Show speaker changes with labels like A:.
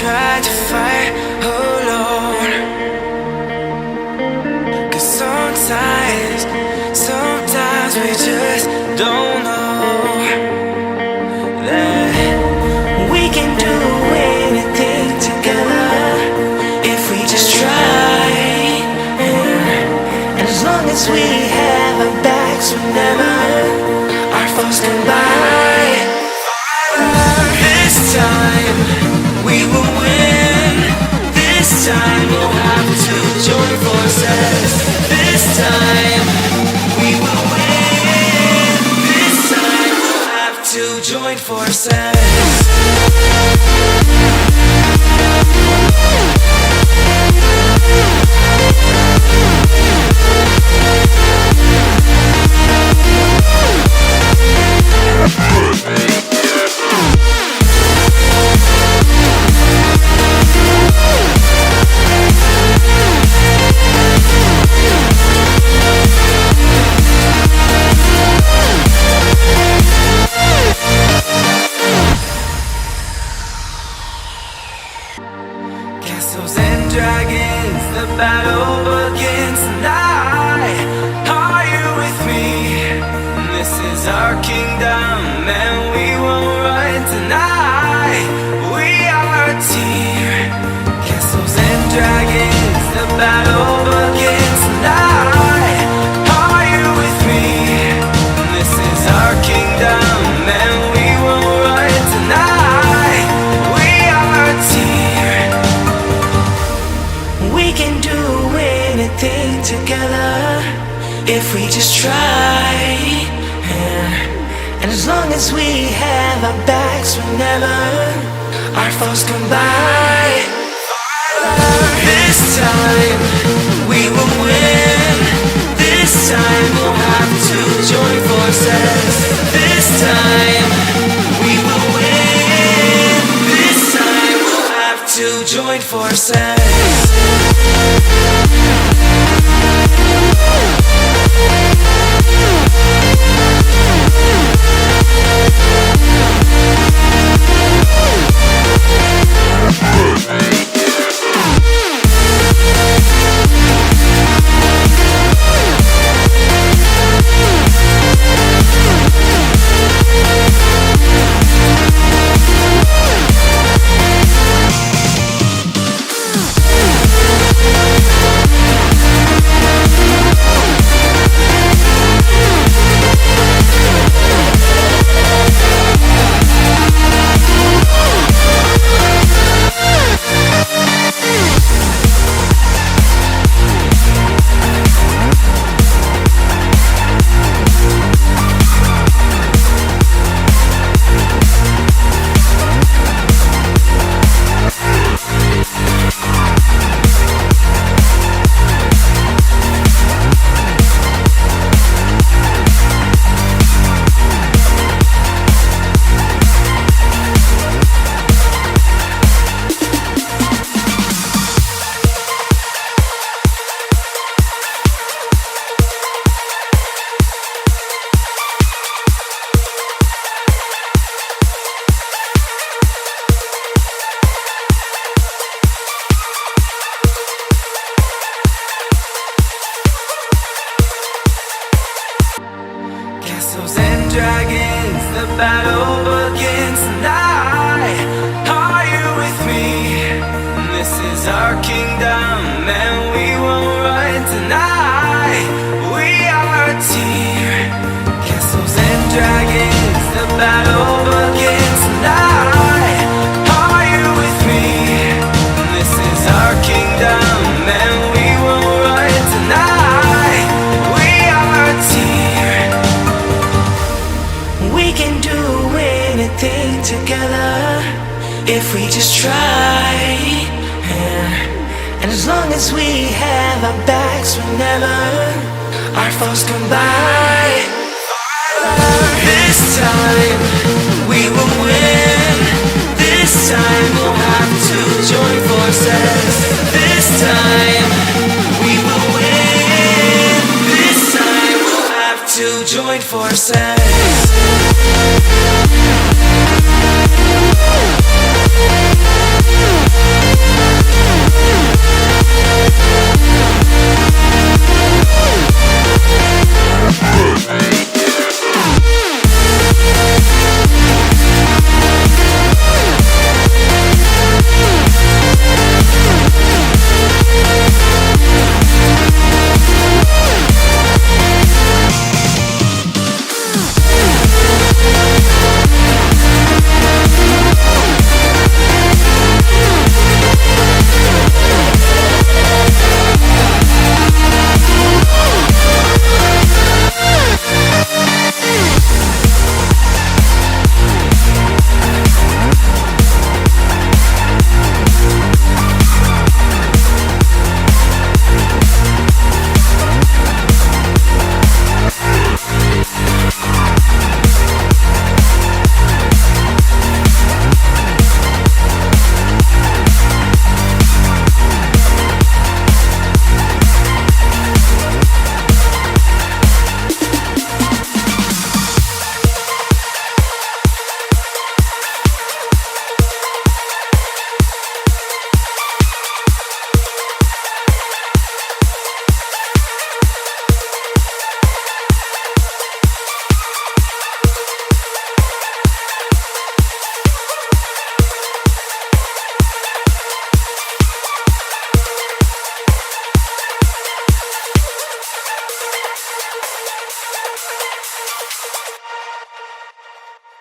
A: tried to fight alone. 'Cause sometimes we just don't know that we can do anything together if we just try. And as long as we have our backs whenever our foes come by, this time we will win. This time we'll have to join forces. This time we will win. This time we'll have to join forces. Castles and dragons, the battle begins tonight. Are you with me? This is our kingdom and we won't run tonight. We are a team. Castles and dragons, the battle begins tonight. Are you with me? This is our kingdom and we won't run tonight. We are a team. We can do anything together if we just try. And as long as we have our backs whenever our foes come by, this time we will win. This time we'll have to join forces. This time we will win. This time we'll have to join forces. Castles and dragons, the battle begins tonight. Are you with me? This is our kingdom and we won't run tonight. We are a team. Castles and dragons, the battle begins tonight. Are you with me? This is our kingdom and we won't run tonight. We are a team. We can do anything together if we just try. And as long as we have our backs whenever our foes come by, this time we will win. This time we'll have to join forces. This time we will win. This time we'll have to join forces.